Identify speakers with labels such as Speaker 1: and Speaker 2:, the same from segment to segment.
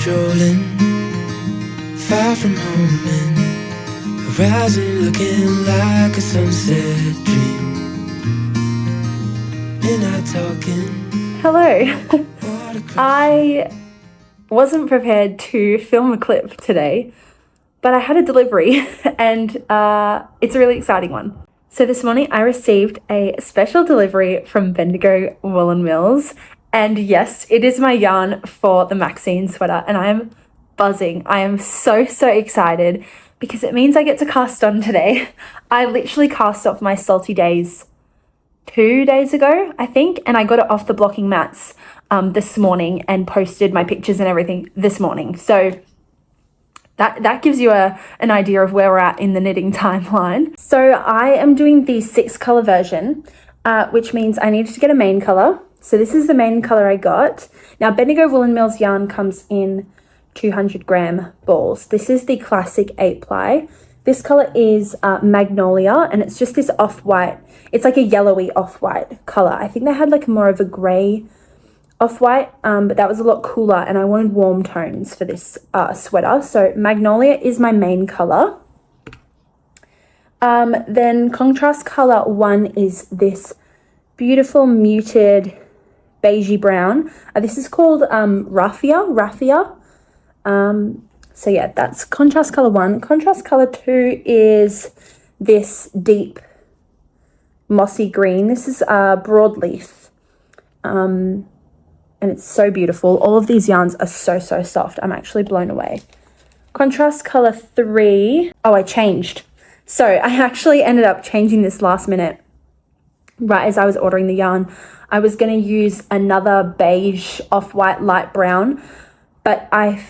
Speaker 1: strolling far from home and horizon looking like a sunset dream. And not talking.
Speaker 2: Hello. I wasn't prepared to film a clip today, but I had a delivery and it's a really exciting one. So this morning I received a special delivery from Bendigo Woolen Mills, and yes, it is my yarn for the Maxine sweater, and I am buzzing. I am so excited because it means I get to cast on today. I literally cast off my Salty Days 2 days ago, I think, and I got it off the blocking mats this morning and posted my pictures and everything this morning. So that gives you an idea of where we're at in the knitting timeline. So I am doing the 6-color version, which means I needed to get a main color. So this is the main color I got. Now Bendigo Woolen Mills yarn comes in 200-gram balls. This is the classic 8-ply. This color is magnolia, and it's just this off-white. It's like a yellowy off-white color. I think they had like more of a gray off-white, but that was a lot cooler, and I wanted warm tones for this sweater. So magnolia is my main color. Then contrast color 1 is this beautiful muted beigey brown. This is called raffia. So yeah, that's contrast color 1. Contrast color 2 is this deep mossy green. This is broadleaf. And it's so beautiful. All of these yarns are so soft. I'm actually blown away. Contrast color 3. Oh, I changed. So I actually ended up changing this last minute, right as I was ordering the yarn. I was going to use another beige off-white light brown, but I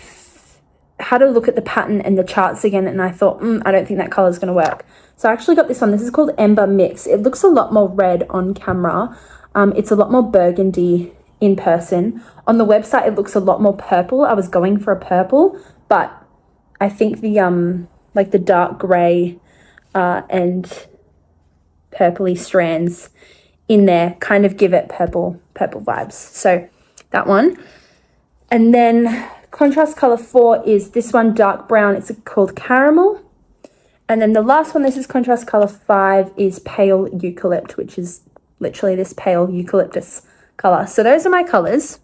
Speaker 2: had a look at the pattern and the charts again, and I thought, I don't think that color is going to work. So I actually got this one. This is called Ember Mix. It looks a lot more red on camera. It's a lot more burgundy in person. On the website, it looks a lot more purple. I was going for a purple, but I think the like the dark gray and purpley strands in there kind of give it purple vibes. So that one. And then contrast color 4 is this one, dark brown. It's called Caramel. And then the last one, this is contrast color 5, is pale eucalypt, which is literally this pale eucalyptus color. So those are my colors,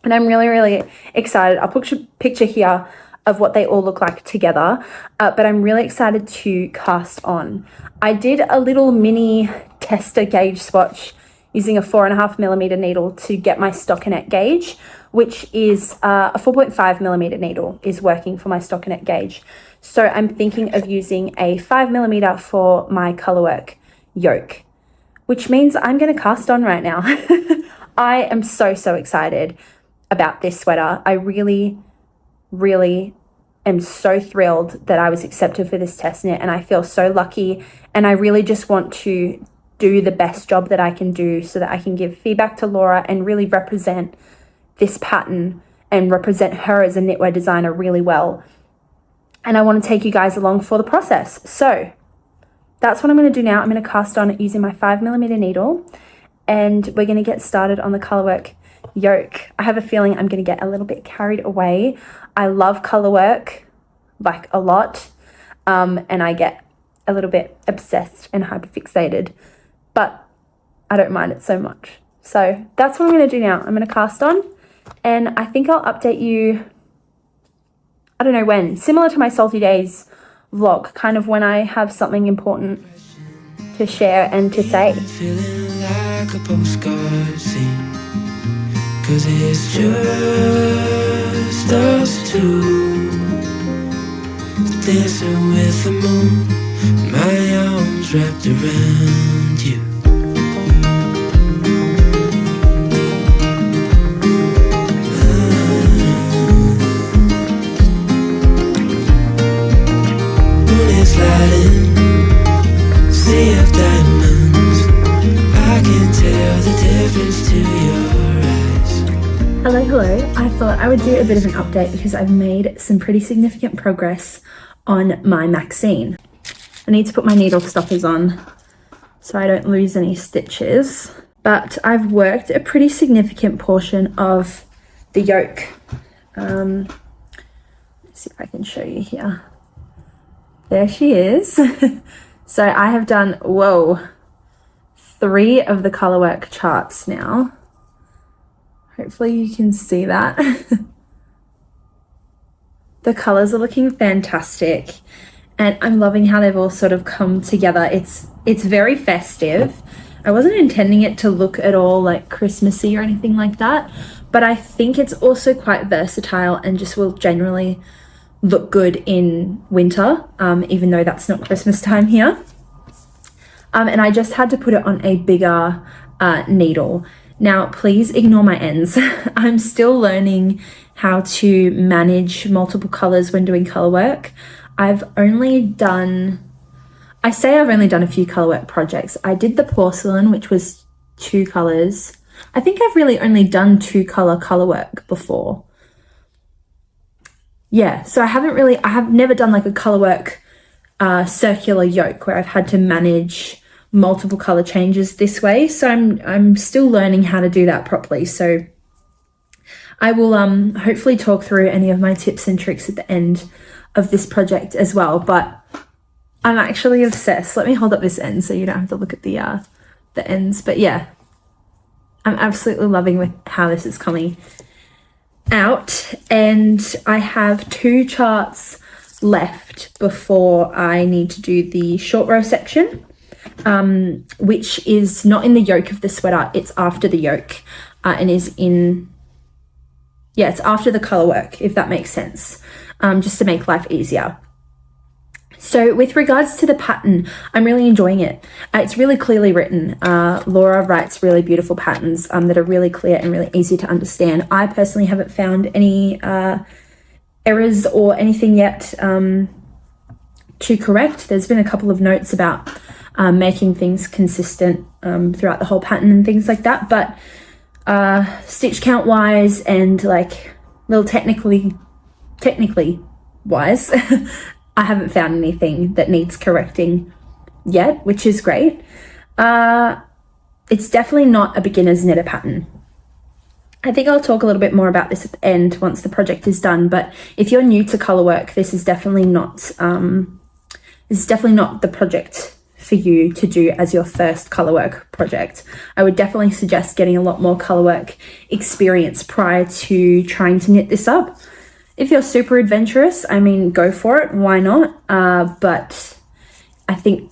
Speaker 2: and I'm really excited. I'll put a picture here of what they all look like together, but I'm really excited to cast on. I did a little mini tester gauge swatch using a 4.5mm needle to get my stockinette gauge, which is a 4.5mm needle is working for my stockinette gauge. So I'm thinking of using a 5mm for my colorwork yoke, which means I'm going to cast on right now. I am so excited about this sweater. I really am so thrilled that I was accepted for this test knit, and I feel so lucky, and I really just want to do the best job that I can do so that I can give feedback to Laura and really represent this pattern and represent her as a knitwear designer really well. And I want to take you guys along for the process. So that's what I'm going to do now. I'm going to cast on it using my 5mm needle, and we're going to get started on the colorwork yoke. I have a feeling I'm going to get a little bit carried away. I love colorwork, like a lot, and I get a little bit obsessed and hyperfixated, but I don't mind it so much. So that's what I'm going to do now. I'm going to cast on, and I think I'll update you, I don't know when, similar to my Salty Days vlog, kind of when I have something important to share and to say.
Speaker 1: Feeling like a postcard scene, 'cause it's just us two, dancing with the moon, my arms wrapped around you. Sea of diamonds, I can tell the difference to your eyes.
Speaker 2: Hello. I thought I would do a bit of an update because I've made some pretty significant progress on my Maxine. I need to put my needle stoppers on so I don't lose any stitches, but I've worked a pretty significant portion of the yoke Let's see if I can show you here. There she is. So I have done, 3 of the colourwork charts now. Hopefully you can see that. The colours are looking fantastic, and I'm loving how they've all sort of come together. It's very festive. I wasn't intending it to look at all like Christmassy or anything like that, but I think it's also quite versatile and just will generally look good in winter, even though that's not Christmas time here. And I just had to put it on a bigger needle. Now, please ignore my ends. I'm still learning how to manage multiple colors when doing color work. I've only done a few colorwork projects. I did the porcelain, which was 2 colors. I think I've really only done 2 color work before. Yeah, so I have never done like a colorwork circular yoke where I've had to manage multiple color changes this way. So I'm still learning how to do that properly. So I will hopefully talk through any of my tips and tricks at the end of this project as well. But I'm actually obsessed. Let me hold up this end so you don't have to look at the ends. But yeah, I'm absolutely loving with how this is coming out. And I have 2 charts left before I need to do the short row section, which is not in the yoke of the sweater. It's after the yoke and is in, yeah, it's after the color work, if that makes sense, just to make life easier. So with regards to the pattern, I'm really enjoying it. It's really clearly written. Laura writes really beautiful patterns that are really clear and really easy to understand. I personally haven't found any errors or anything yet to correct. There's been a couple of notes about making things consistent throughout the whole pattern and things like that, but stitch count wise and like little technically wise, I haven't found anything that needs correcting yet, which is great. It's definitely not a beginner's knitter pattern. I think I'll talk a little bit more about this at the end once the project is done, but if you're new to color work, this is definitely not the project for you to do as your first color work project. I would definitely suggest getting a lot more color work experience prior to trying to knit this up. If you're super adventurous, I mean, go for it, why not? But I think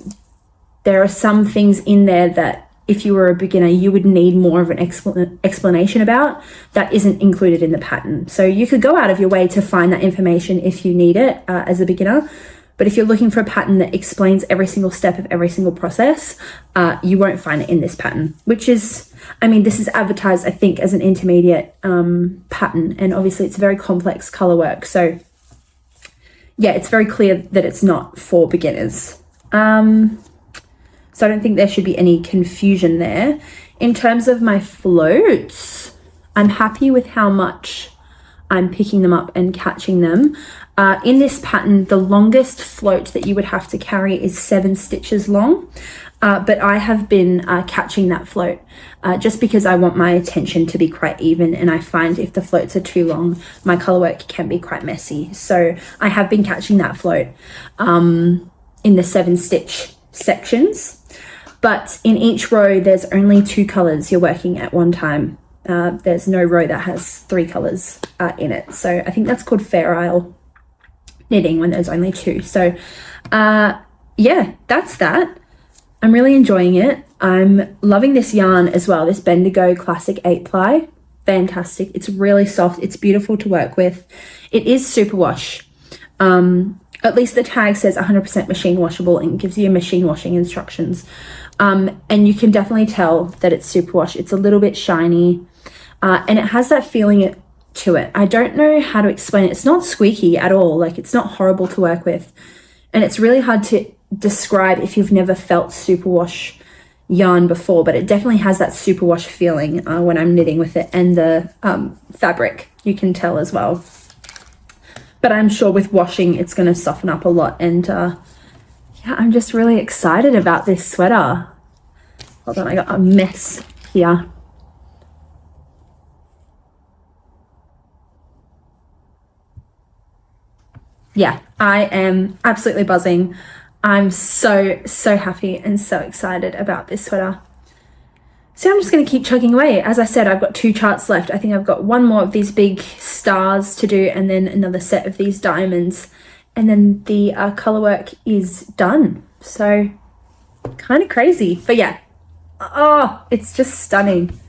Speaker 2: there are some things in there that if you were a beginner, you would need more of an explanation about that isn't included in the pattern. So you could go out of your way to find that information if you need it as a beginner. But if you're looking for a pattern that explains every single step of every single process, you won't find it in this pattern, which is, I mean, this is advertised, I think, as an intermediate pattern. And obviously it's very complex color work. So yeah, it's very clear that it's not for beginners. So I don't think there should be any confusion there. In terms of my floats, I'm happy with how much I'm picking them up and catching them. In this pattern, the longest float that you would have to carry is 7 stitches long, but I have been catching that float just because I want my attention to be quite even, and I find if the floats are too long, my color work can be quite messy. So I have been catching that float in the 7 stitch sections, but in each row there's only 2 colors you're working at one time. There's no row that has 3 colors in it. So I think that's called Fair Isle knitting when there's only 2. So yeah, that's that. I'm really enjoying it. I'm loving this yarn as well, this Bendigo Classic 8-ply. Fantastic. It's really soft. It's beautiful to work with. It is superwash. At least the tag says 100% machine washable and gives you machine washing instructions. And you can definitely tell that it's superwash. It's a little bit shiny and it has that feeling to it. I don't know how to explain it. It's not squeaky at all. Like, it's not horrible to work with. And it's really hard to describe if you've never felt superwash yarn before, but it definitely has that superwash feeling when I'm knitting with it. And the fabric, you can tell as well. But I'm sure with washing, it's going to soften up a lot. And yeah, I'm just really excited about this sweater. Hold on, I got a mess here. yeah, I am absolutely buzzing. I'm so happy and so excited about this sweater. So I'm just going to keep chugging away. As I said, I've got 2 charts left. I think I've got 1 more of these big stars to do, and then another set of these diamonds, and then the color work is done. So kind of crazy, but yeah, oh, it's just stunning.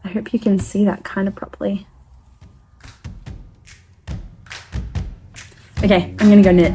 Speaker 2: I hope you can see that kind of properly. Okay, I'm gonna go knit.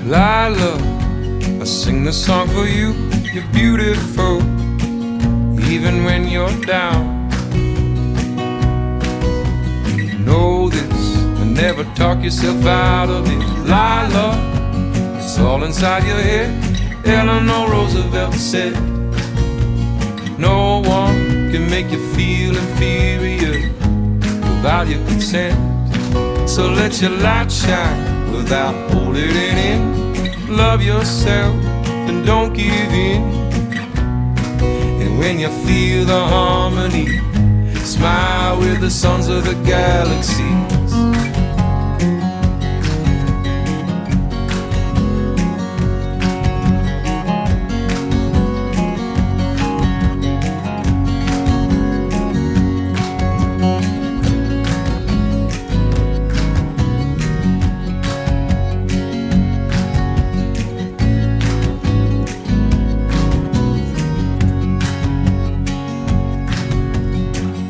Speaker 1: Lila, I sing this song for you. You're beautiful, even when you're down. You know this, and never talk yourself out of it. Lila, it's all inside your head. Eleanor Roosevelt said, no one can make you feel inferior without your consent. So let your light shine without holding it in. Love yourself and don't give in. And when you feel the harmony, smile with the sons of the galaxies.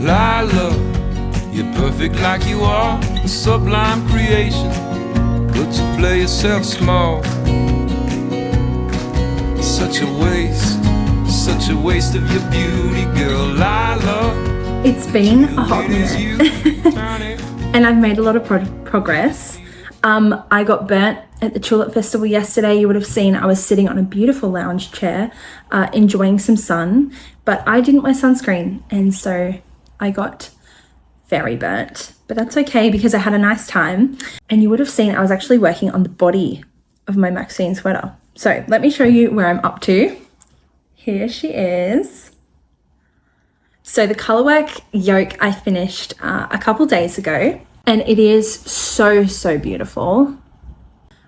Speaker 1: Lila, you're perfect like you are, a sublime creation, but you play yourself small. Such a waste of your beauty, girl. Lila,
Speaker 2: It's been a hot minute and I've made a lot of progress. I got burnt at the Tulip Festival yesterday. You would have seen I was sitting on a beautiful lounge chair enjoying some sun, but I didn't wear sunscreen, and so I got very burnt, but that's okay because I had a nice time. And you would have seen I was actually working on the body of my Maxine sweater. So let me show you where I'm up to. Here she is. So the colorwork yoke I finished a couple days ago, and it is so beautiful.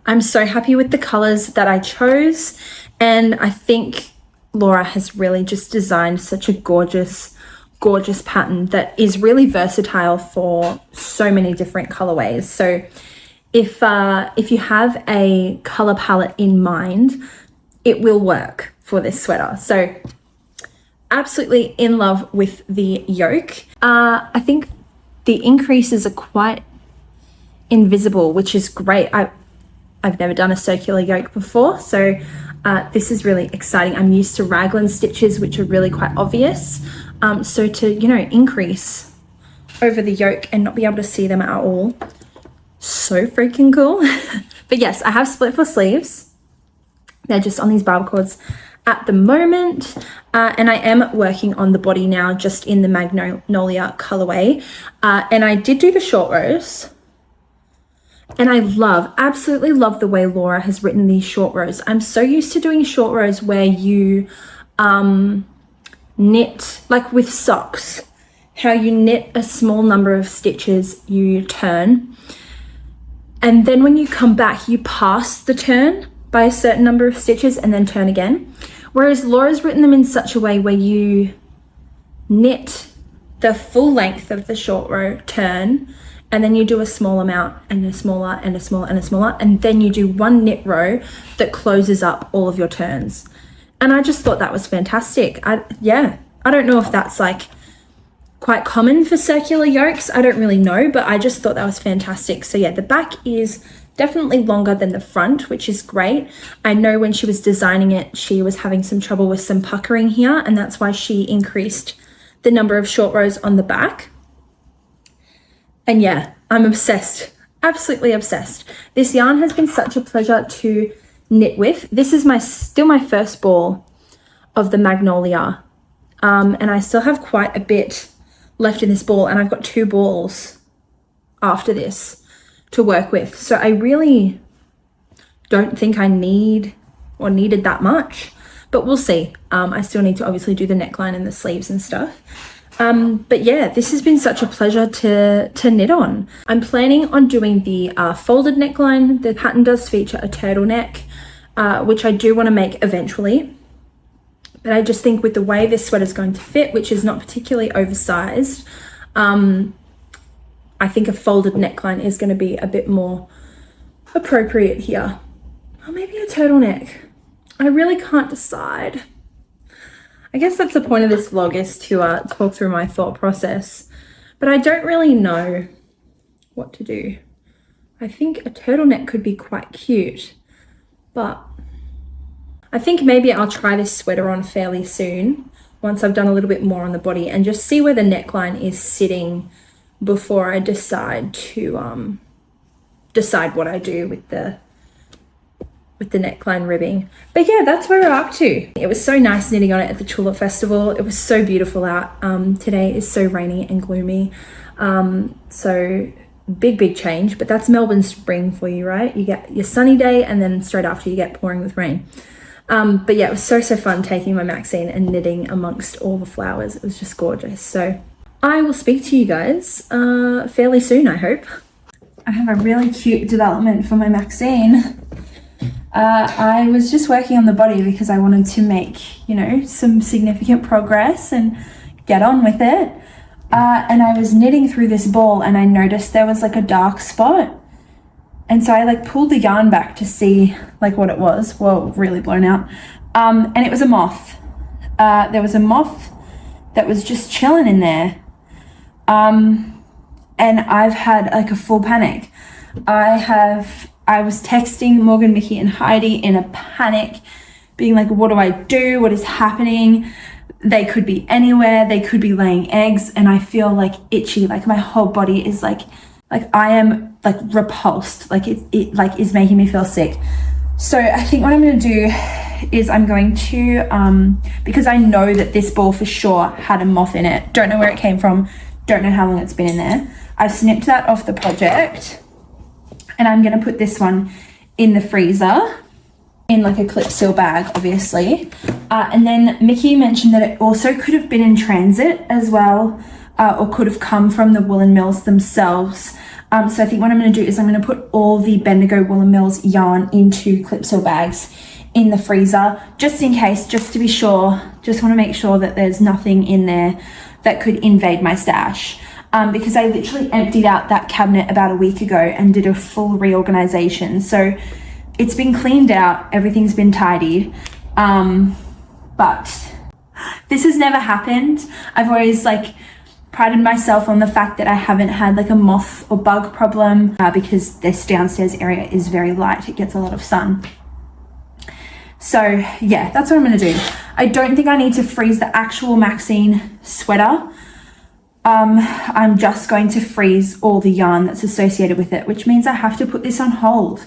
Speaker 2: I'm so happy with the colors that I chose, and I think Laura has really just designed such a gorgeous pattern that is really versatile for so many different colorways. So if you have a color palette in mind, it will work for this sweater. So absolutely in love with the yoke. I think the increases are quite invisible, which is great. I've never done a circular yoke before, so this is really exciting. I'm used to raglan stitches, which are really quite obvious. So to, increase over the yoke and not be able to see them at all, so freaking cool. But yes, I have split for sleeves. They're just on these barb cords at the moment. And I am working on the body now, just in the magnolia colorway. And I did do the short rows. And I absolutely love the way Laura has written these short rows. I'm so used to doing short rows where you knit, like with socks, how you knit a small number of stitches, you turn, and then when you come back, you pass the turn by a certain number of stitches and then turn again. Whereas Laura's written them in such a way where you knit the full length of the short row, turn, and then you do a small amount and a smaller and a smaller and a smaller, and then you do one knit row that closes up all of your turns. And I just thought that was fantastic. I don't know if that's like quite common for circular yokes. I don't really know, but I just thought that was fantastic. So yeah, the back is definitely longer than the front, which is great. I know when she was designing it, she was having some trouble with some puckering here, and that's why she increased the number of short rows on the back. And yeah, I'm obsessed, absolutely obsessed. This yarn has been such a pleasure to knit with. This is still my first ball of the magnolia, and I still have quite a bit left in this ball, and I've got 2 balls after this to work with. So I really don't think I needed that much, but we'll see. I still need to obviously do the neckline and the sleeves and stuff. But yeah, this has been such a pleasure to knit on. I'm planning on doing the folded neckline. The pattern does feature a turtleneck, which I do want to make eventually. But I just think with the way this sweater is going to fit, which is not particularly oversized, I think a folded neckline is going to be a bit more appropriate here. Or maybe a turtleneck. I really can't decide. I guess that's the point of this vlog, is to talk through my thought process. But I don't really know what to do. I think a turtleneck could be quite cute. But I think maybe I'll try this sweater on fairly soon, once I've done a little bit more on the body, and just see where the neckline is sitting before I decide to decide what I do with the neckline ribbing. But yeah, that's where we're up to. It was so nice knitting on it at the Tulip Festival. It was so beautiful out. Today is so rainy and gloomy. So big change, but that's Melbourne spring for you, right? You get your sunny day and then straight after you get pouring with rain. But yeah, it was so fun taking my Maxine and knitting amongst all the flowers. It was just gorgeous. So I will speak to you guys fairly soon, I hope. I have a really cute development for my Maxine. I was just working on the body because I wanted to make, some significant progress and get on with it. And I was knitting through this ball and I noticed there was like a dark spot. And so I pulled the yarn back to see what it was. Well, really blown out. And it was a moth. There was a moth that was just chilling in there. And I've had a full panic. I was texting Morgan, Mickey and Heidi in a panic, being like, what do I do? What is happening? They could be anywhere. They could be laying eggs. And I feel itchy. My whole body is I am repulsed. It is making me feel sick. So I think what I'm going to do is I'm going to, because I know that this ball for sure had a moth in it. Don't know where it came from. Don't know how long it's been in there. I've snipped that off the project. And I'm going to put this one in the freezer in a clip seal bag, obviously. And then Mickey mentioned that it also could have been in transit as well, or could have come from the woolen mills themselves. So I think what I'm going to do is I'm going to put all the Bendigo Woolen Mills yarn into clip seal bags in the freezer, just in case, just to be sure. Just want to make sure that there's nothing in there that could invade my stash. Because I literally emptied out that cabinet about a week ago and did a full reorganization. So it's been cleaned out, everything's been tidied. But this has never happened. I've always prided myself on the fact that I haven't had a moth or bug problem because this downstairs area is very light. It gets a lot of sun. So yeah, that's what I'm gonna do. I don't think I need to freeze the actual Maxine sweater. I'm just going to freeze all the yarn that's associated with it, which means I have to put this on hold,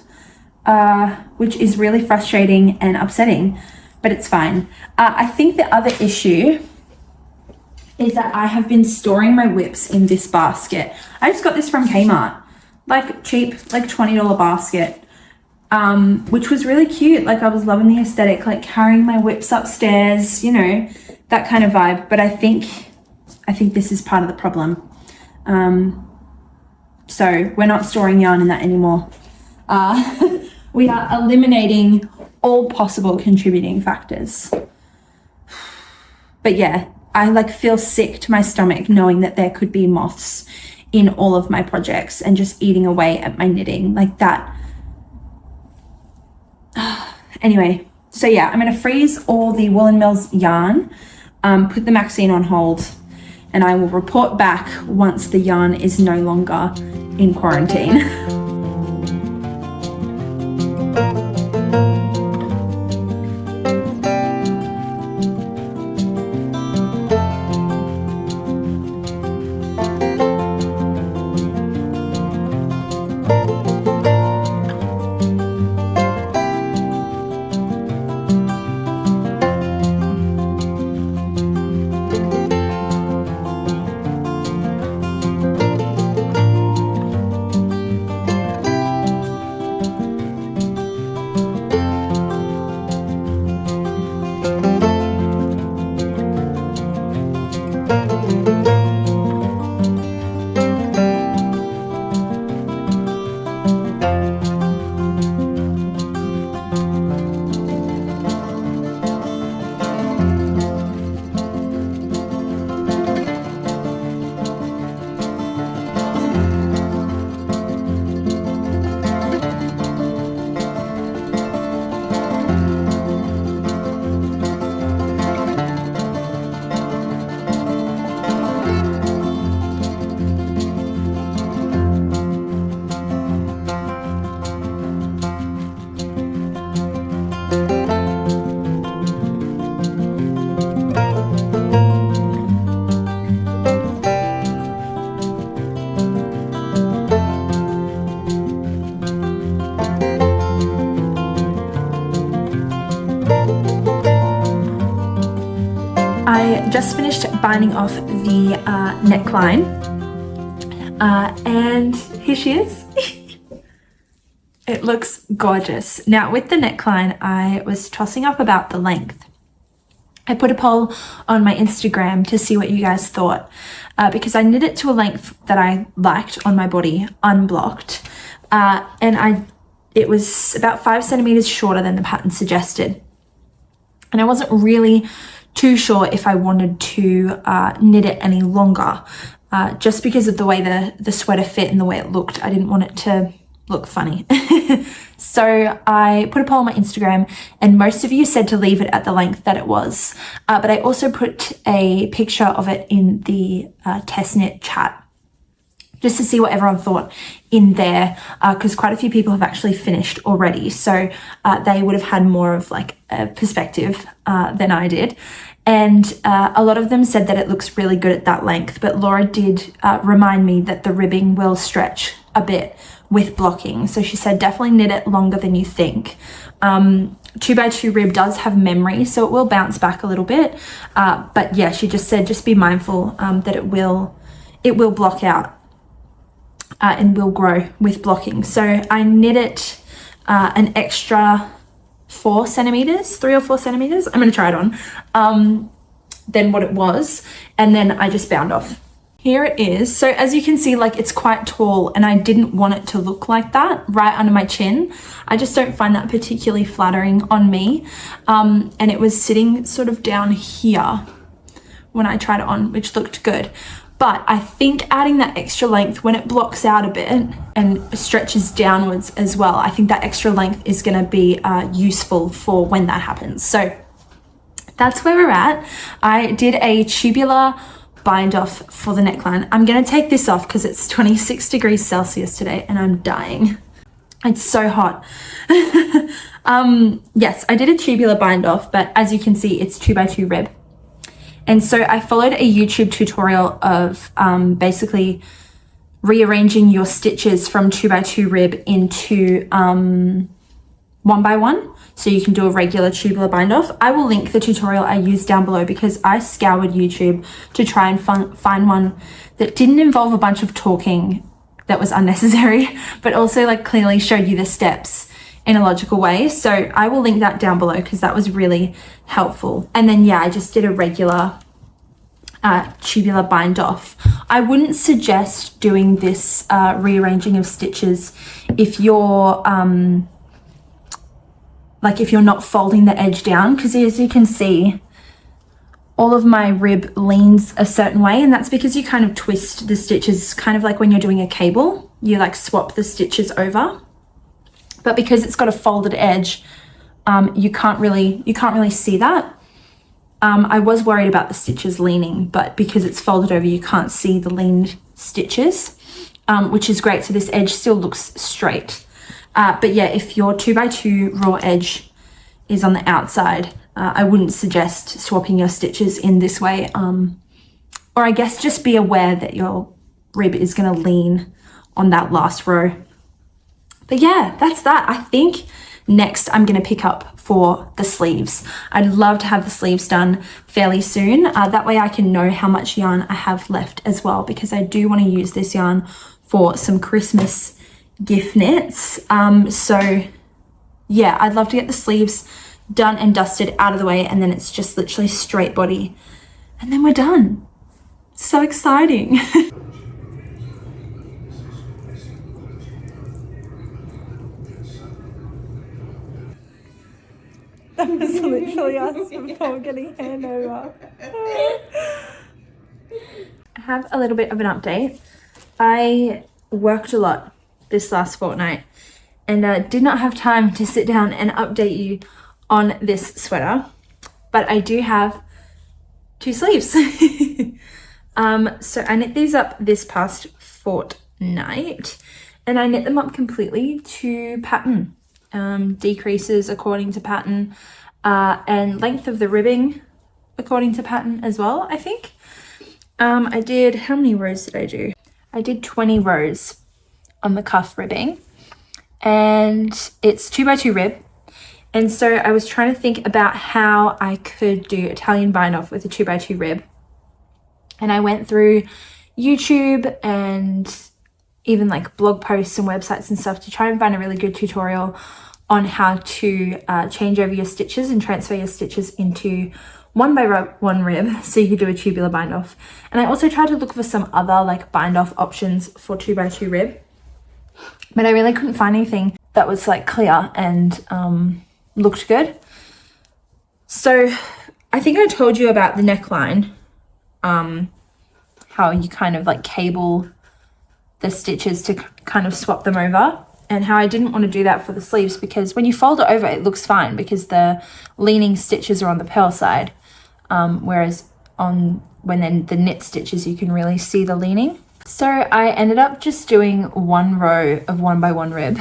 Speaker 2: which is really frustrating and upsetting, but it's fine. I think the other issue is that I have been storing my whips in this basket. I just got this from Kmart, cheap, $20 basket, which was really cute. I was loving the aesthetic, carrying my whips upstairs, that kind of vibe. But I think this is part of the problem. So we're not storing yarn in that anymore. We are eliminating all possible contributing factors. But yeah, I feel sick to my stomach knowing that there could be moths in all of my projects and just eating away at my knitting that. Anyway, so yeah, I'm gonna freeze all the Woolen Mills yarn, put the Maxine on hold, and I will report back once the yarn is no longer in quarantine. I just finished binding off the neckline, and here she is. It looks gorgeous. Now with the neckline, I was tossing up about the length. I put a poll on my Instagram to see what you guys thought, because I knit it to a length that I liked on my body, unblocked, and it was about 5 centimeters shorter than the pattern suggested. And I wasn't really too sure if I wanted to knit it any longer, just because of the way the sweater fit and the way it looked. I didn't want it to look funny. So I put a poll on my Instagram, and most of you said to leave it at the length that it was. But I also put a picture of it in the test knit chat, just to see what everyone thought in there, because quite a few people have actually finished already. So they would have had more of like a perspective than I did. And a lot of them said that it looks really good at that length, but Laura did remind me that the ribbing will stretch a bit with blocking. So she said definitely knit it longer than you think. 2x2 rib does have memory, so it will bounce back a little bit. But yeah, she just said just be mindful that it will block out and will grow with blocking. So I knit it an extra 4 centimeters, 3 or 4 centimeters. I'm going to try it on, than what it was. And then I just bound off. Here it is. So as you can see, like it's quite tall, and I didn't want it to look like that right under my chin. I just don't find that particularly flattering on me. And it was sitting sort of down here when I tried it on, which looked good. But I think adding that extra length when it blocks out a bit and stretches downwards as well, I think that extra length is going to be useful for when that happens. So that's where we're at. I did a tubular bind off for the neckline. I'm going to take this off because it's 26 degrees Celsius today and I'm dying. It's so hot. Yes, I did a tubular bind off, but as you can see, it's 2x2 rib. And so I followed a YouTube tutorial of basically rearranging your stitches from 2x2 rib into 1x1. So you can do a regular tubular bind off. I will link the tutorial I used down below because I scoured YouTube to try and find one that didn't involve a bunch of talking that was unnecessary, but also like clearly showed you the steps in a logical way. So I will link that down below because that was really helpful. And then yeah, I just did a regular tubular bind off. I wouldn't suggest doing this rearranging of stitches if you're if you're not folding the edge down, because as you can see, all of my rib leans a certain way, and that's because you kind of twist the stitches, kind of like when you're doing a cable, you like swap the stitches over. But because it's got a folded edge, you can't really see that. I was worried about the stitches leaning, but because it's folded over, you can't see the leaned stitches, which is great. So this edge still looks straight. But yeah, if your 2x2 raw edge is on the outside, I wouldn't suggest swapping your stitches in this way. Or I guess just be aware that your rib is going to lean on that last row. But yeah, that's that. I think next I'm going to pick up for the sleeves. I'd love to have the sleeves done fairly soon. That way I can know how much yarn I have left as well, because I do want to use this yarn for some Christmas gift knits. So yeah, I'd love to get the sleeves done and dusted out of the way, and then it's just literally straight body and then we're done. So exciting. That was literally us before getting hand over. I have a little bit of an update. I worked a lot this last fortnight and did not have time to sit down and update you on this sweater, but I do have 2 sleeves. So I knit these up this past fortnight, and I knit them up completely to pattern, decreases according to pattern, and length of the ribbing according to pattern as well, I think. I did, how many rows did I do? I did 20 rows on the cuff ribbing, and it's 2x2 rib, And so I was trying to think about how I could do Italian bind off with a 2x2 rib. And I went through YouTube and even like blog posts and websites and stuff to try and find a really good tutorial on how to change over your stitches and transfer your stitches into 1x1 rib so you could do a tubular bind off. And I also tried to look for some other like bind off options for 2x2 rib, but I really couldn't find anything that was like clear and looked good. So I think I told you about the neckline, how you kind of like cable the stitches to kind of swap them over, and how I didn't want to do that for the sleeves because when you fold it over it looks fine because the leaning stitches are on the purl side, whereas when then the knit stitches you can really see the leaning. So I ended up just doing one row of 1x1 rib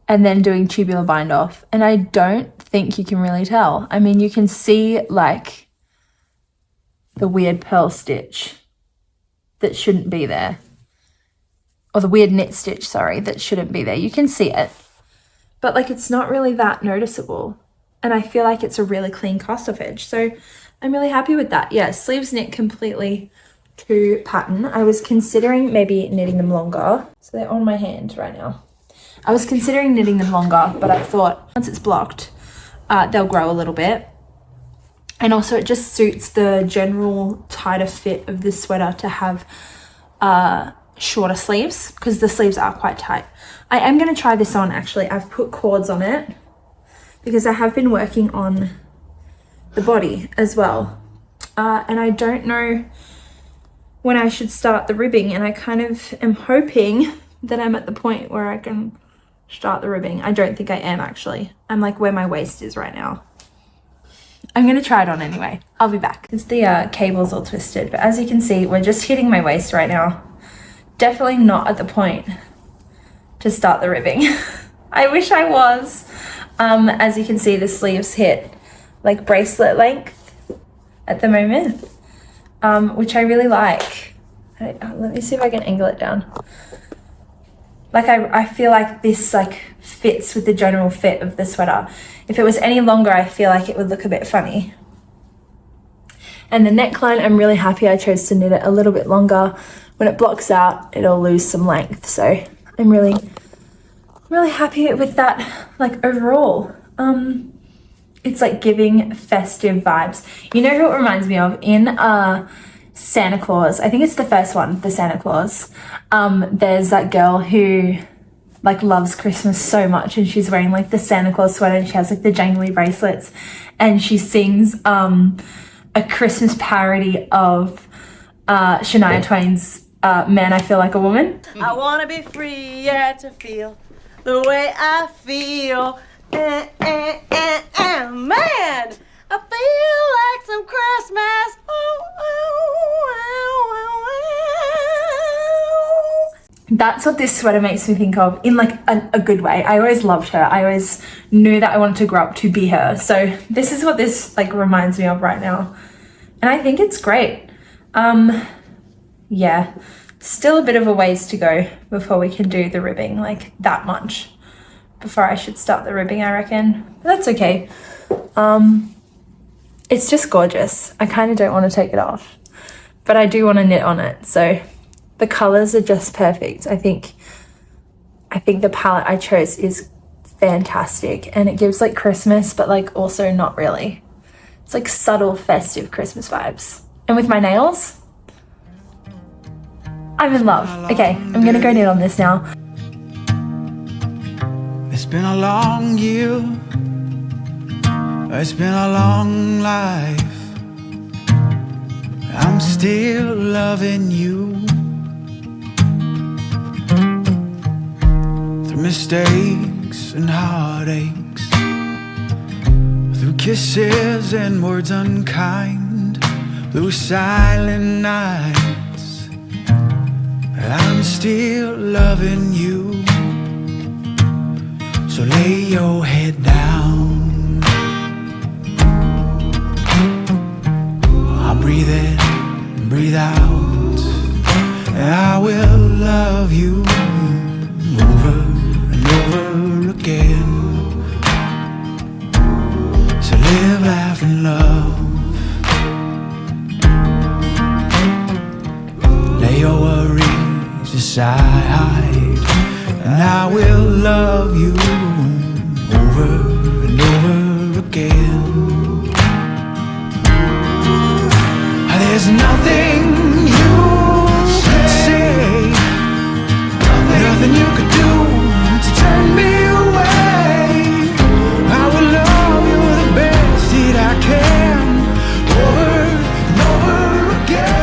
Speaker 2: and then doing tubular bind off, and I don't think you can really tell. I mean, you can see like the weird purl stitch that shouldn't be there, or the weird knit stitch, sorry, that shouldn't be there. You can see it, but like it's not really that noticeable, and I feel like it's a really clean cast off edge, so I'm really happy with that. Yeah, sleeves knit completely to pattern. I was considering maybe knitting them longer, so they're on my hand right now. I was considering knitting them longer, but I thought once it's blocked, they'll grow a little bit. And also it just suits the general tighter fit of this sweater to have shorter sleeves because the sleeves are quite tight. I am going to try this on actually. I've put cords on it because I have been working on the body as well. And I don't know when I should start the ribbing, and I kind of am hoping that I'm at the point where I can start the ribbing. I don't think I am actually. I'm like where my waist is right now. I'm going to try it on anyway. I'll be back. It's the cable's all twisted, but as you can see, we're just hitting my waist right now. Definitely not at the point to start the ribbing. I wish I was. As you can see, the sleeves hit like bracelet length at the moment, which I really like. Let me see if I can angle it down. Like I feel like this like fits with the general fit of the sweater. If it was any longer, I feel like it would look a bit funny. And the neckline, I'm really happy I chose to knit it a little bit longer. When it blocks out, it'll lose some length. So I'm really happy with that, like overall. It's like giving festive vibes. You know who it reminds me of? In Santa Claus, I think it's the first one, the Santa Claus. There's that girl who like loves Christmas so much, and she's wearing like the Santa Claus sweater, and she has like the jangly bracelets, and she sings a Christmas parody of Shania Twain's Man, I Feel Like a Woman.
Speaker 3: I want to be free, yeah, to feel the way I feel. Man, I feel like some Christmas.
Speaker 2: That's what this sweater makes me think of in like a good way. I always loved her. I always knew that I wanted to grow up to be her. So this is what this like reminds me of right now. And I think it's great. Yeah, still a bit of a ways to go before we can do the ribbing, like that much before I should start the ribbing, I reckon. But that's okay. It's just gorgeous. I kind of don't want to take it off, but I do want to knit on it. So the colors are just perfect. I think the palette I chose is fantastic, and it gives like Christmas, but like also not really. It's like subtle festive Christmas vibes. And with my nails, I'm in love. Okay, I'm gonna go knit on this now.
Speaker 4: It's been a long year. It's been a long life. I'm still loving you. Through mistakes and heartaches, through kisses and words unkind, through silent nights, I'm still loving you. So lay your head down. I'll breathe in and breathe out, and I will love you over and over again. live, laugh, and love. Lay your worries aside, and I will love you over and over again. There's nothing you could say, nothing you could do to turn me away. I will love you the best that I can, over and over again.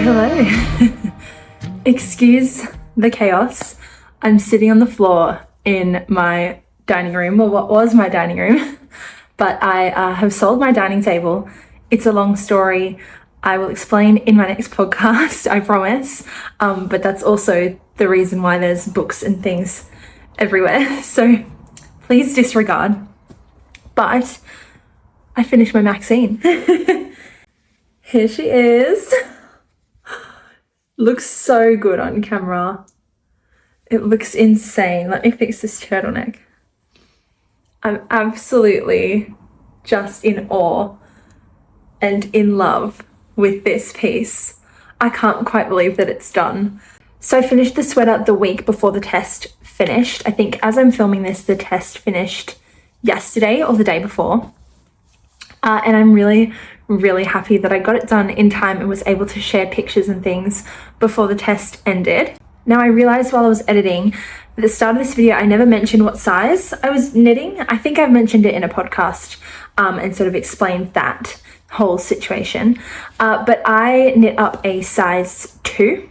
Speaker 2: Hello. Excuse the chaos. I'm sitting on the floor in my dining room, or what was my dining room, but I have sold my dining table. It's a long story. I will explain in my next podcast, I promise. But that's also the reason why there's books and things everywhere. So please disregard. But I finished my Maxine. Here she is. Looks so good on camera. It looks insane. Let me fix this turtleneck. I'm absolutely just in awe and in love with this piece. I can't quite believe that it's done. So I finished the sweater the week before the test finished. I think as I'm filming this, the test finished yesterday or the day before. And I'm really, really happy that I got it done in time and was able to share pictures and things before the test ended. Now I realized while I was editing, at the start of this video, I never mentioned what size I was knitting. I think I've mentioned it in a podcast and sort of explained that whole situation. But I knit up a size 2.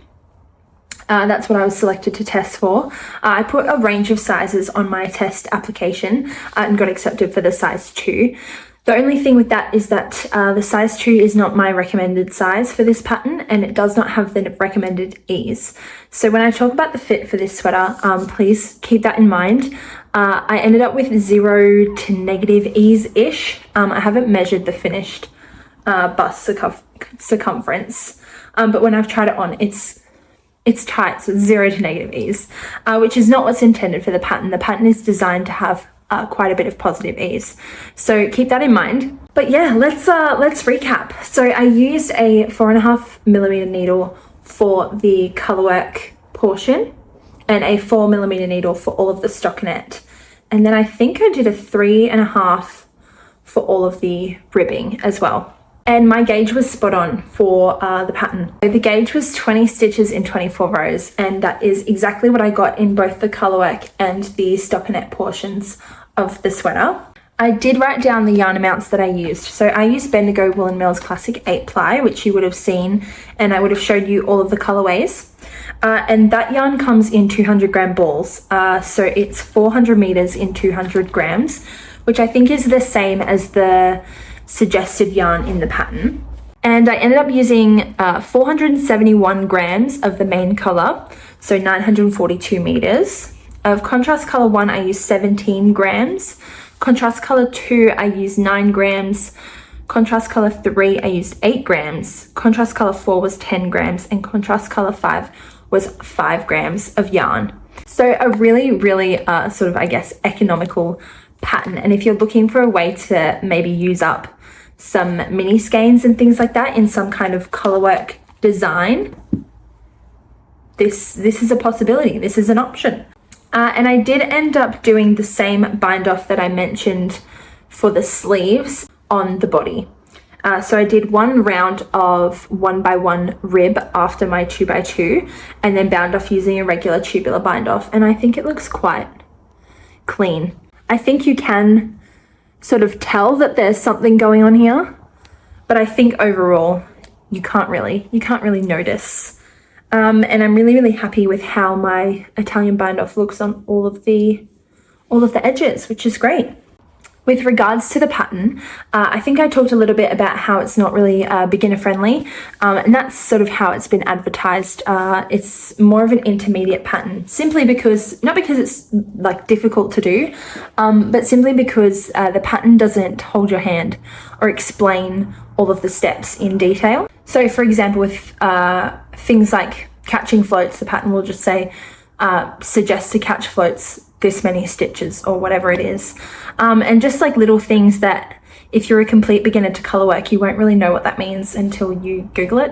Speaker 2: That's what I was selected to test for. I put a range of sizes on my test application and got accepted for the size 2. The only thing with that is that the size 2 is not my recommended size for this pattern, and it does not have the recommended ease. So when I talk about the fit for this sweater, please keep that in mind. I ended up with 0 to negative ease-ish. I haven't measured the finished bust circumference, but when I've tried it on, it's tight, so 0 to negative ease, which is not what's intended for the pattern. The pattern is designed to have quite a bit of positive ease, so keep that in mind. But yeah, let's recap. So I used a 4.5mm needle for the colorwork portion and a 4mm needle for all of the stockinette, and then I think I did a 3.5 for all of the ribbing as well. And my gauge was spot on for the pattern. So the gauge was 20 stitches in 24 rows, and that is exactly what I got in both the colorwork and the stockinette portions of the sweater. I did write down the yarn amounts that I used. So I used Bendigo Woolen Mills Classic 8-ply, which you would have seen, and I would have showed you all of the colorways. And that yarn comes in 200 gram balls. So it's 400 meters in 200 grams, which I think is the same as the suggested yarn in the pattern. And I ended up using 471 grams of the main color, so 942 meters. Of contrast color 1, I used 17 grams. Contrast color 2, I used 9 grams. Contrast color 3, I used 8 grams. Contrast color 4 was 10 grams, and contrast color 5 was 5 grams of yarn. So a really, really sort of, I guess, economical pattern. And if you're looking for a way to maybe use up some mini skeins and things like that in some kind of colorwork design, this is a possibility. This is an option. And I did end up doing the same bind off that I mentioned for the sleeves on the body. So I did one round of 1x1 rib after my 2x2, and then bound off using a regular tubular bind off, and I think it looks quite clean. I think you can sort of tell that there's something going on here, but I think overall you can't really notice. And I'm really, really happy with how my Italian bind off looks on all of the edges, which is great. With regards to the pattern, I think I talked a little bit about how it's not really beginner friendly, and that's sort of how it's been advertised. It's more of an intermediate pattern, simply because, not because it's like difficult to do, but simply because the pattern doesn't hold your hand or explain all of the steps in detail. So for example, with things like catching floats, the pattern will just say, suggest to catch floats this many stitches or whatever it is. And just like little things that if you're a complete beginner to color work, you won't really know what that means until you Google it,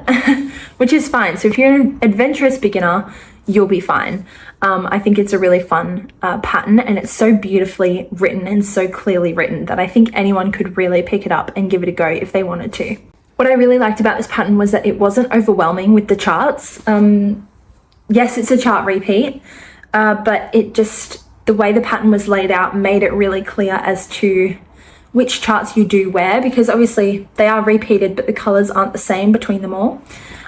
Speaker 2: which is fine. So if you're an adventurous beginner, you'll be fine. I think it's a really fun pattern, and it's so beautifully written and so clearly written that I think anyone could really pick it up and give it a go if they wanted to. What I really liked about this pattern was that it wasn't overwhelming with the charts. Yes, it's a chart repeat, but it just, the way the pattern was laid out made it really clear as to which charts you do wear, because obviously they are repeated, but the colors aren't the same between them all.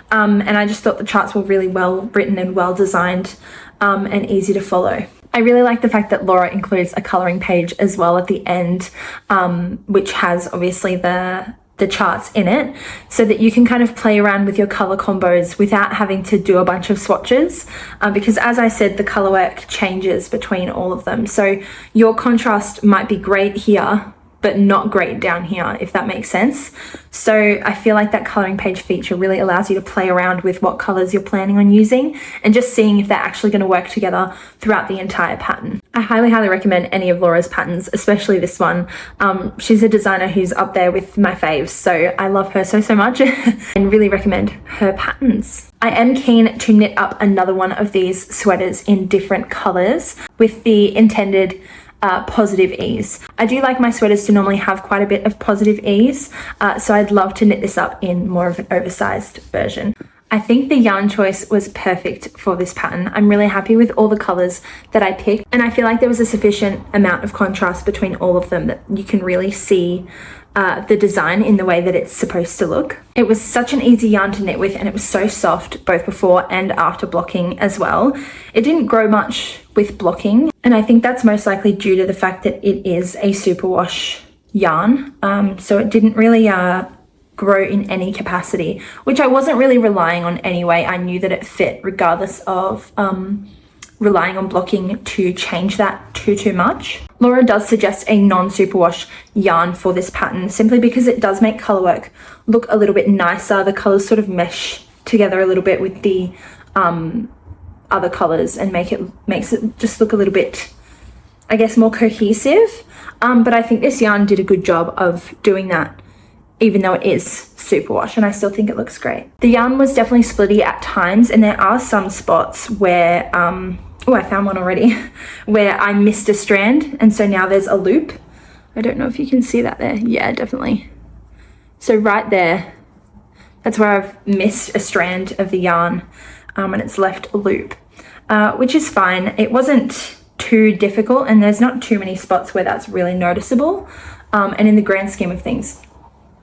Speaker 2: And I just thought the charts were really well written and well designed, and easy to follow. I really like the fact that Laura includes a coloring page as well at the end, which has obviously the charts in it, so that you can kind of play around with your color combos without having to do a bunch of swatches, because as I said, the color work changes between all of them. So your contrast might be great here, but not great down here, if that makes sense. So I feel like that coloring page feature really allows you to play around with what colors you're planning on using and just seeing if they're actually going to work together throughout the entire pattern. I highly recommend any of Laura's patterns, especially this one. She's a designer who's up there with my faves, so I love her so much and really recommend her patterns. I am keen to knit up another one of these sweaters in different colors with the intended positive ease. I do like my sweaters to normally have quite a bit of positive ease, so I'd love to knit this up in more of an oversized version. I think the yarn choice was perfect for this pattern. I'm really happy with all the colors that I picked, and I feel like there was a sufficient amount of contrast between all of them that you can really see the design in the way that it's supposed to look. It was such an easy yarn to knit with, and it was so soft both before and after blocking as well. It didn't grow much with blocking, and I think that's most likely due to the fact that it is a superwash yarn, so it didn't really grow in any capacity, which I wasn't really relying on anyway. I knew that it fit regardless of relying on blocking to change that too much. Laura does suggest a non-superwash yarn for this pattern, simply because it does make color work look a little bit nicer. The colors sort of mesh together a little bit with the other colors and makes it just look a little bit, I guess, more cohesive. But I think this yarn did a good job of doing that, even though it is superwash, and I still think it looks great. The yarn was definitely splitty at times, and there are some spots where oh, I found one already, where I missed a strand, and so now there's a loop. I don't know if you can see that there. Yeah, definitely. So right there, that's where I've missed a strand of the yarn, and it's left a loop, which is fine. It wasn't too difficult, and there's not too many spots where that's really noticeable, and in the grand scheme of things,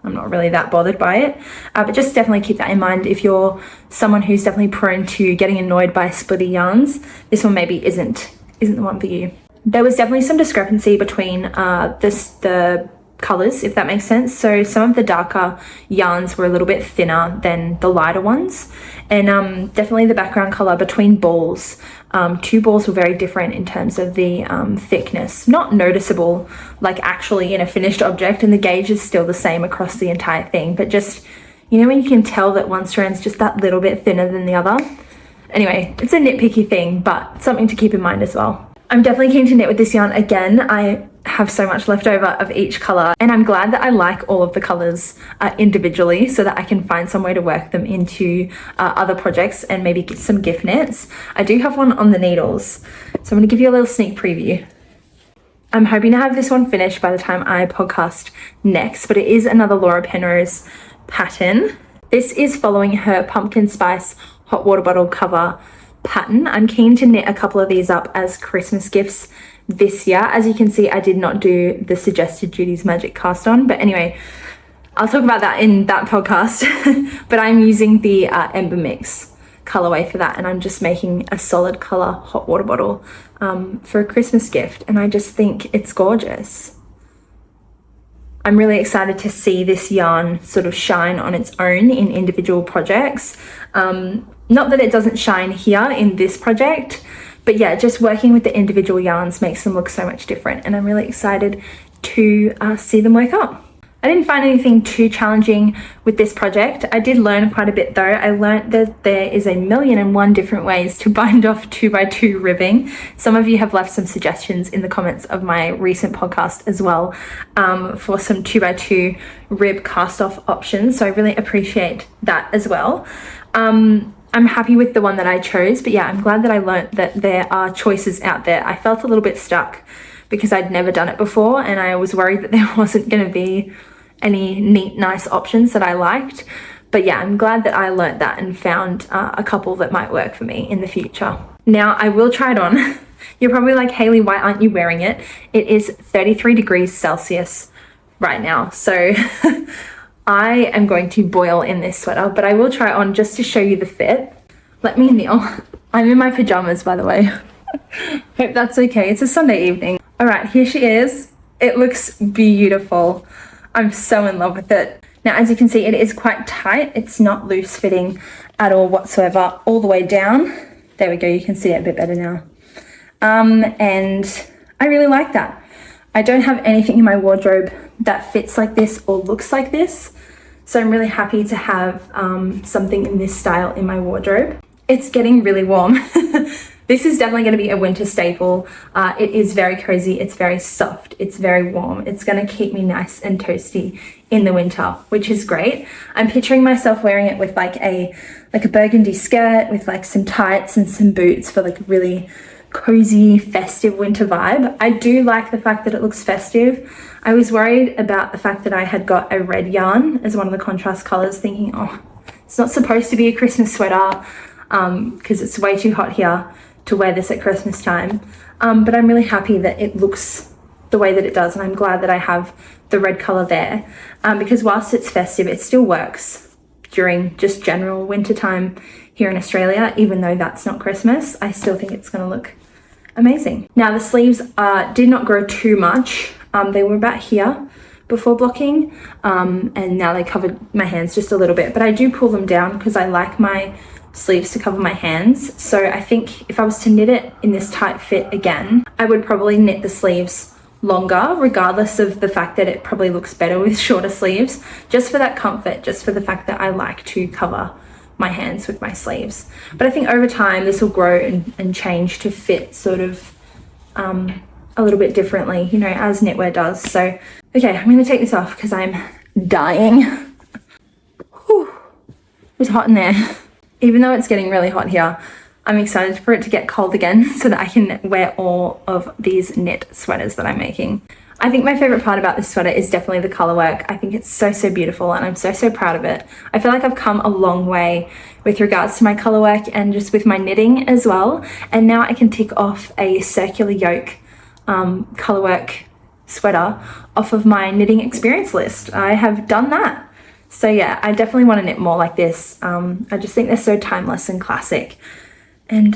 Speaker 2: I'm not really that bothered by it, but just definitely keep that in mind if you're someone who's definitely prone to getting annoyed by splitty yarns. This one maybe isn't the one for you. There was definitely some discrepancy between the colors, if that makes sense. So some of the darker yarns were a little bit thinner than the lighter ones, and definitely the background color between balls, two balls were very different in terms of the thickness. Not noticeable like actually in a finished object, and the gauge is still the same across the entire thing, but just, you know, when you can tell that one strand's just that little bit thinner than the other. Anyway, it's a nitpicky thing, but something to keep in mind as well. I'm definitely keen to knit with this yarn again. I have so much left over of each color, and I'm glad that I like all of the colors individually, so that I can find some way to work them into other projects and maybe get some gift knits. I do have one on the needles, so I'm going to give you a little sneak preview. I'm hoping to have this one finished by the time I podcast next, but it is another Laura Penrose pattern. This is following her pumpkin spice hot water bottle cover pattern. I'm keen to knit a couple of these up as Christmas gifts this year. As you can see, I did not do the suggested Judy's Magic cast on, but anyway, I'll talk about that in that podcast. But I'm using the Ember Mix colorway for that, and I'm just making a solid color hot water bottle for a Christmas gift, and I just think it's gorgeous. I'm really excited to see this yarn sort of shine on its own in individual projects. Not that it doesn't shine here in this project, but yeah, just working with the individual yarns makes them look so much different, and I'm really excited to see them work up. I didn't find anything too challenging with this project. I did learn quite a bit though. I learned that there is 1,000,001 different ways to bind off 2x2 ribbing. Some of you have left some suggestions in the comments of my recent podcast as well, for some 2x2 rib cast off options. So I really appreciate that as well. I'm happy with the one that I chose, but yeah, I'm glad that I learned that there are choices out there. I felt a little bit stuck because I'd never done it before, and I was worried that there wasn't going to be any neat, nice options that I liked. But yeah, I'm glad that I learnt that and found a couple that might work for me in the future. Now I will try it on. You're probably like, Hayley, why aren't you wearing it? It is 33 degrees Celsius right now. So I am going to boil in this sweater, but I will try it on just to show you the fit. Let me kneel. I'm in my pajamas, by the way. Hope that's okay. It's a Sunday evening. All right, here she is. It looks beautiful. I'm so in love with it. Now, as you can see, it is quite tight. It's not loose fitting at all whatsoever, all the way down. There we go. You can see it a bit better now. And I really like that. I don't have anything in my wardrobe that fits like this or looks like this. So I'm really happy to have something in this style in my wardrobe. It's getting really warm. This is definitely going to be a winter staple. It is very cozy. It's very soft. It's very warm. It's going to keep me nice and toasty in the winter, which is great. I'm picturing myself wearing it with like a burgundy skirt with like some tights and some boots for like a really cozy, festive winter vibe. I do like the fact that it looks festive. I was worried about the fact that I had got a red yarn as one of the contrast colors, thinking, oh, it's not supposed to be a Christmas sweater because it's way too hot here to wear this at Christmas time. But I'm really happy that it looks the way that it does, and I'm glad that I have the red color there because whilst it's festive, it still works during just general winter time here in Australia. Even though that's not Christmas, I still think it's going to look amazing. Now the sleeves did not grow too much. They were about here before blocking, and now they covered my hands just a little bit, but I do pull them down because I like my sleeves to cover my hands. So I think if I was to knit it in this tight fit again, I would probably knit the sleeves longer, regardless of the fact that it probably looks better with shorter sleeves, just for that comfort, just for the fact that I like to cover my hands with my sleeves. But I think over time this will grow and change to fit sort of a little bit differently, you know, as knitwear does. So okay, I'm gonna take this off because I'm dying. Whew. It was hot in there. Even though it's getting really hot here, I'm excited for it to get cold again so that I can wear all of these knit sweaters that I'm making. I think my favorite part about this sweater is definitely the color work. I think it's so, so beautiful, and I'm so, so proud of it. I feel like I've come a long way with regards to my color work and just with my knitting as well. And now I can tick off a circular yoke color work sweater off of my knitting experience list. I have done that. So yeah, I definitely want to knit more like this. I just think they're so timeless and classic, and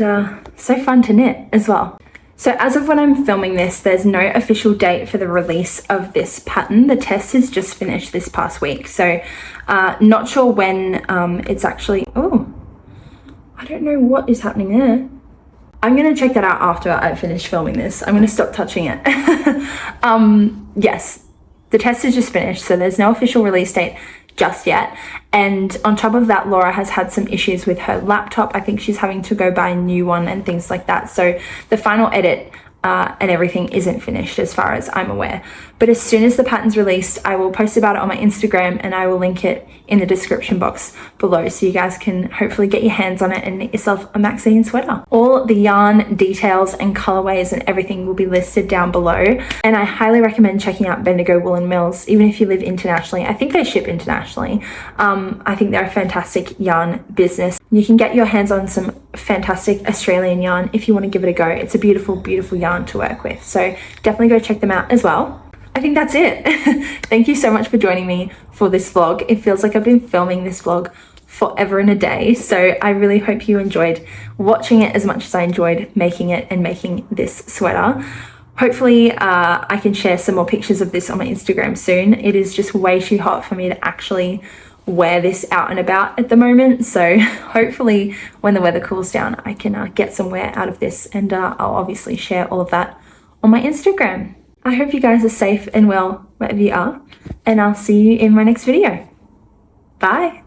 Speaker 2: so fun to knit as well. So as of when I'm filming this, there's no official date for the release of this pattern. The test has just finished this past week. So not sure when it's actually, oh, I don't know what is happening there. I'm going to check that out after I finish filming this. I'm going to stop touching it. Yes, the test is just finished, so there's no official release date just yet. And on top of that, Laura has had some issues with her laptop. I think she's having to go buy a new one and things like that. So the final edit and everything isn't finished as far as I'm aware. But as soon as the pattern's released, I will post about it on my Instagram, and I will link it in the description box below so you guys can hopefully get your hands on it and knit yourself a Maxine sweater. All the yarn details and colorways and everything will be listed down below, and I highly recommend checking out Bendigo Woolen Mills, even if you live internationally. I think they ship internationally. I think they're a fantastic yarn business. You can get your hands on some fantastic Australian yarn if you want to give it a go. It's a beautiful, beautiful yarn to work with. So definitely go check them out as well. I think that's it. Thank you so much for joining me for this vlog. It feels like I've been filming this vlog forever and a day. So I really hope you enjoyed watching it as much as I enjoyed making it and making this sweater. Hopefully I can share some more pictures of this on my Instagram soon. It is just way too hot for me to actually wear this out and about at the moment. So hopefully when the weather cools down, I can get some wear out of this, and I'll obviously share all of that on my Instagram. I hope you guys are safe and well wherever you are, and I'll see you in my next video. Bye.